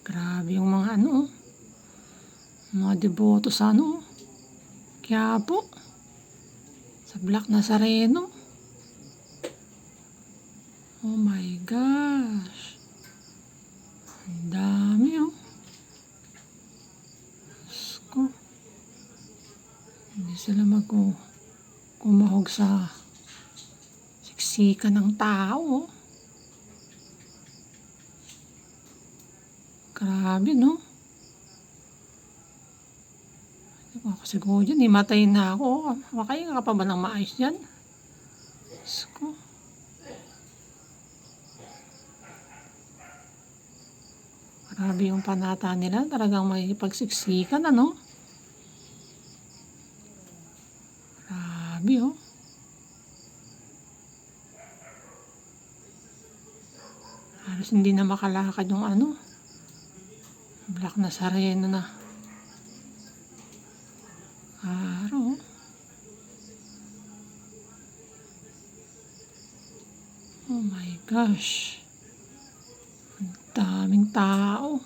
Grabe yung mga mga deboto sa Quiapo, sa Black Nazareno. Oh my gosh. Ang dami Diyos ko. Hindi sila kumahog sa siksikan ng tao. Grabe, no? Ako siguro dyan, himatay na ako. Makahinga ka pa ba ng maayos dyan? Diyos ko. Grabe yung panata nila. Talagang may pagsiksikan, Grabe, Halos hindi na makalakad yung Black Nazareno na araw. Oh my gosh. Ang daming tao.